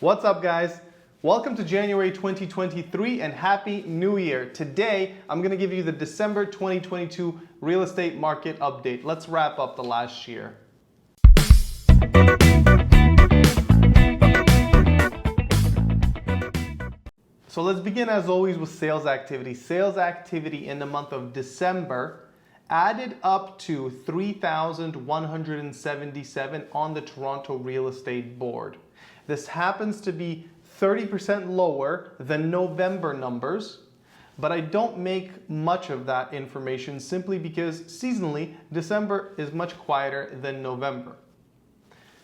What's up, guys? Welcome to January 2023 and Happy New Year. Today, I'm going to give you the December 2022 real estate market update. Let's wrap up the last year. So let's begin as always with sales activity. Sales activity in the month of December added up to 3,177 on the Toronto Real Estate Board. This happens to be 30% lower than November numbers, but I don't make much of that information simply because seasonally, December is much quieter than November.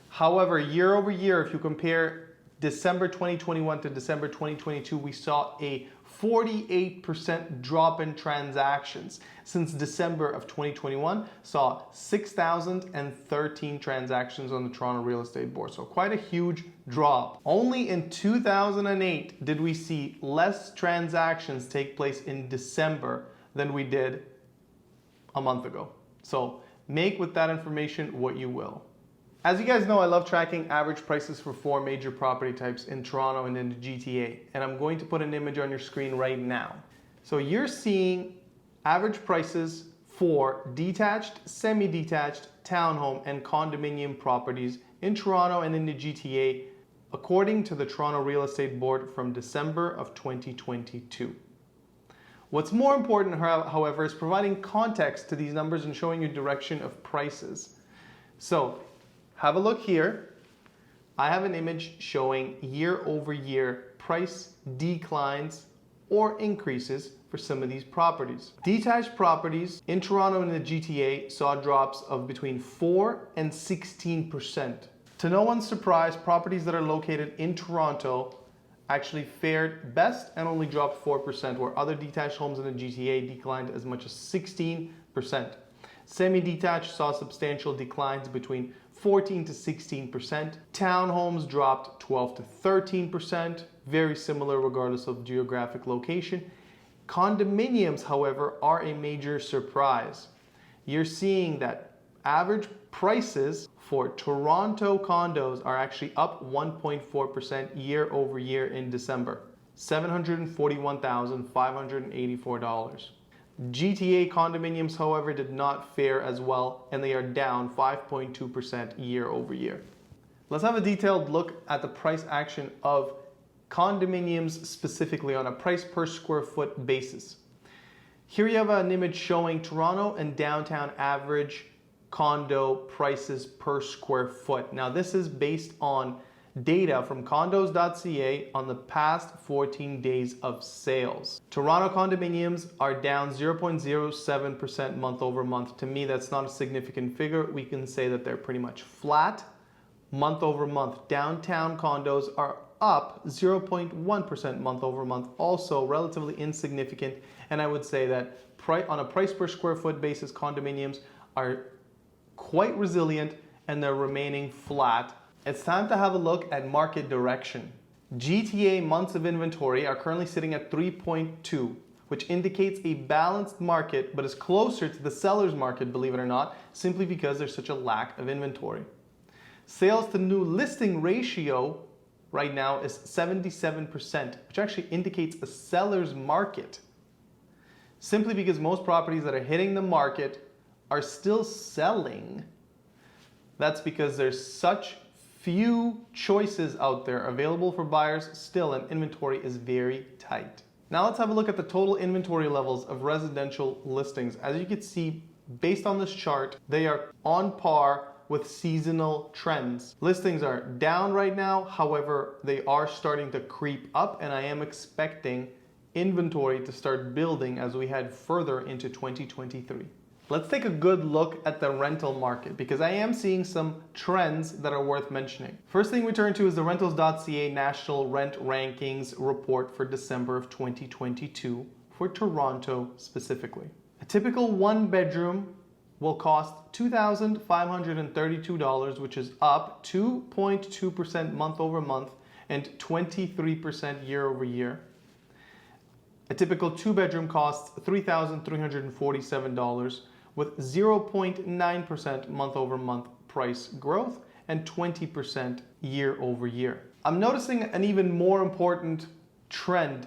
However, year over year, if you compare December 2021 to December 2022, we saw a 48% drop in transactions. Since December of 2021, saw 6,013 transactions on the Toronto Real Estate Board. So quite a huge drop. Only in 2008 did we see less transactions take place in December than we did a month ago. So make with that information what you will. As you guys know, I love tracking average prices for 4 major property types in Toronto and in the GTA. And I'm going to put an image on your screen right now. So you're seeing average prices for detached, semi-detached, townhome, and condominium properties in Toronto and in the GTA, according to the Toronto Real Estate Board from December of 2022. What's more important, however, is providing context to these numbers and showing you direction of prices. So have a look here. I have an image showing year over year price declines or increases for some of these properties. Detached properties in Toronto and the GTA saw drops of between 4 and 16%. To no one's surprise, properties that are located in Toronto actually fared best and only dropped 4%, where other detached homes in the GTA declined as much as 16%. Semi-detached saw substantial declines between 14 to 16%. Townhomes dropped 12 to 13%, very similar regardless of geographic location. Condominiums, however, are a major surprise. You're seeing that average prices for Toronto condos are actually up 1.4% year over year in December, $741,584. GTA condominiums, however, did not fare as well, and they are down 5.2% year over year. Let's have a detailed look at the price action of condominiums specifically on a price per square foot basis. Here you have an image showing Toronto and downtown average condo prices per square foot. Now this is based on data from condos.ca on the past 14 days of sales. Toronto condominiums are down 0.07% month over month. To me, that's not a significant figure. We can say that they're pretty much flat month over month. Downtown condos are up 0.1% month over month, also relatively insignificant. And I would say that on a price per square foot basis, condominiums are quite resilient and they're remaining flat. It's time to have a look at market direction. GTA months of inventory are currently sitting at 3.2, which indicates a balanced market, but is closer to the seller's market, believe it or not, simply because there's such a lack of inventory. Sales to new listing ratio right now is 77%, which actually indicates a seller's market, simply because most properties that are hitting the market are still selling. That's because there's such few choices out there available for buyers still, and inventory is very tight. Now let's have a look at the total inventory levels of residential listings. As you can see, based on this chart, they are on par with seasonal trends. Listings are down right now, however, they are starting to creep up, and I am expecting inventory to start building as we head further into 2023. Let's take a good look at the rental market because I am seeing some trends that are worth mentioning. First thing we turn to is the rentals.ca National Rent Rankings report for December of 2022 for Toronto specifically. A typical one bedroom will cost $2,532, which is up 2.2% month over month and 23% year over year. A typical two bedroom costs $3,347 with 0.9% month over month price growth and 20% year over year. I'm noticing an even more important trend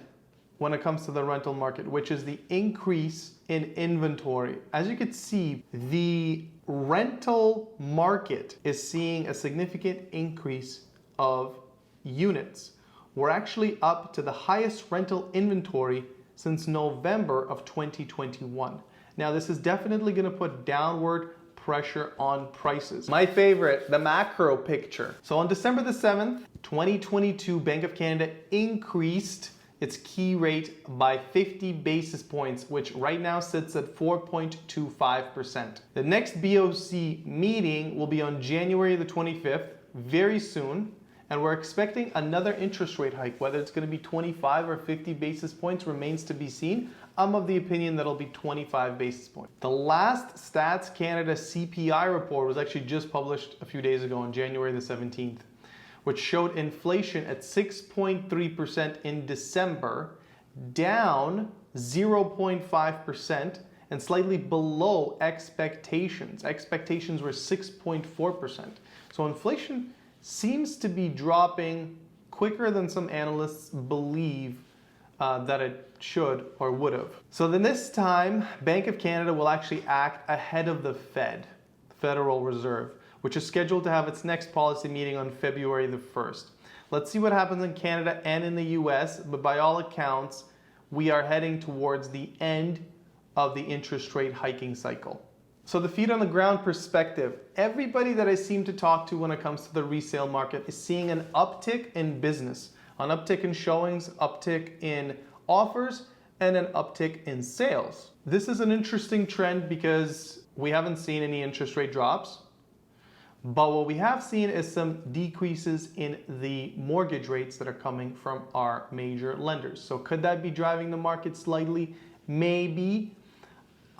when it comes to the rental market, which is the increase in inventory. As you can see, the rental market is seeing a significant increase of units. We're actually up to the highest rental inventory since November of 2021. Now, this is definitely going to put downward pressure on prices. My favorite, the macro picture. So on December the 7th, 2022, Bank of Canada increased its key rate by 50 basis points, which right now sits at 4.25%. The next BOC meeting will be on January the 25th, very soon, and we're expecting another interest rate hike. Whether it's going to be 25 or 50 basis points remains to be seen. I'm of the opinion that it'll be 25 basis points. The last Stats Canada CPI report was actually just published a few days ago on January the 17th, which showed inflation at 6.3% in December, down 0.5% and slightly below expectations. Expectations were 6.4%. So inflation seems to be dropping quicker than some analysts believe that it should or would have. So then this time, Bank of Canada will actually act ahead of the Federal Reserve, which is scheduled to have its next policy meeting on February the 1st. Let's see what happens in Canada and in the US, but by all accounts, we are heading towards the end of the interest rate hiking cycle. So the feet on the ground perspective, everybody that I seem to talk to when it comes to the resale market is seeing an uptick in business, an uptick in showings, uptick in offers, and an uptick in sales. This is an interesting trend because we haven't seen any interest rate drops, but what we have seen is some decreases in the mortgage rates that are coming from our major lenders. So could that be driving the market slightly? Maybe.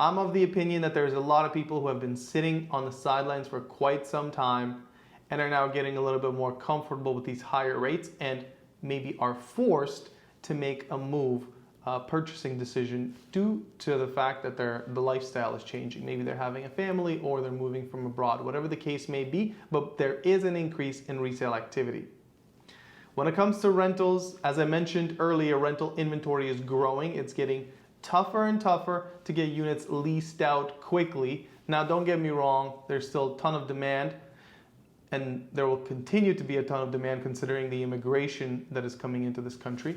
I'm of the opinion that there's a lot of people who have been sitting on the sidelines for quite some time and are now getting a little bit more comfortable with these higher rates and maybe are forced to make a move, purchasing decision due to the fact that the lifestyle is changing. Maybe they're having a family or they're moving from abroad, whatever the case may be, but there is an increase in resale activity. When it comes to rentals, as I mentioned earlier, rental inventory is growing. It's getting tougher and tougher to get units leased out quickly. Now, don't get me wrong, there's still a ton of demand, and there will continue to be a ton of demand considering the immigration that is coming into this country.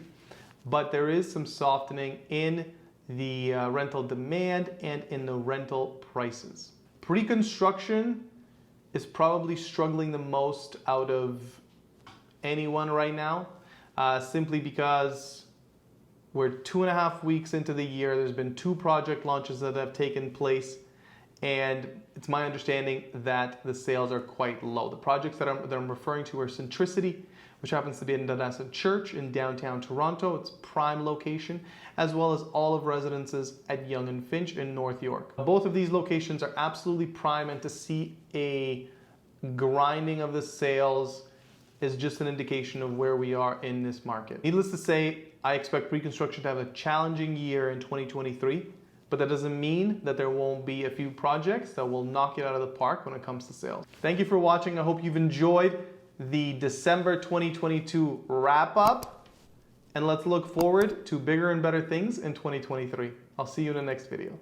But there is some softening in the rental demand and in the rental prices. Pre-construction is probably struggling the most out of anyone right now, simply because we're 2.5 weeks into the year. There's been 2 project launches that have taken place, and it's my understanding that the sales are quite low. The projects that I'm referring to are Centricity, which happens to be in Donnacin Church in downtown Toronto. It's prime location, as well as Olive Residences at Yonge and Finch in North York. Both of these locations are absolutely prime, and to see a grinding of the sales is just an indication of where we are in this market. Needless to say, I expect pre-construction to have a challenging year in 2023, but that doesn't mean that there won't be a few projects that will knock it out of the park when it comes to sales. Thank you for watching. I hope you've enjoyed the December 2022 wrap up, and let's look forward to bigger and better things in 2023. I'll see you in the next video.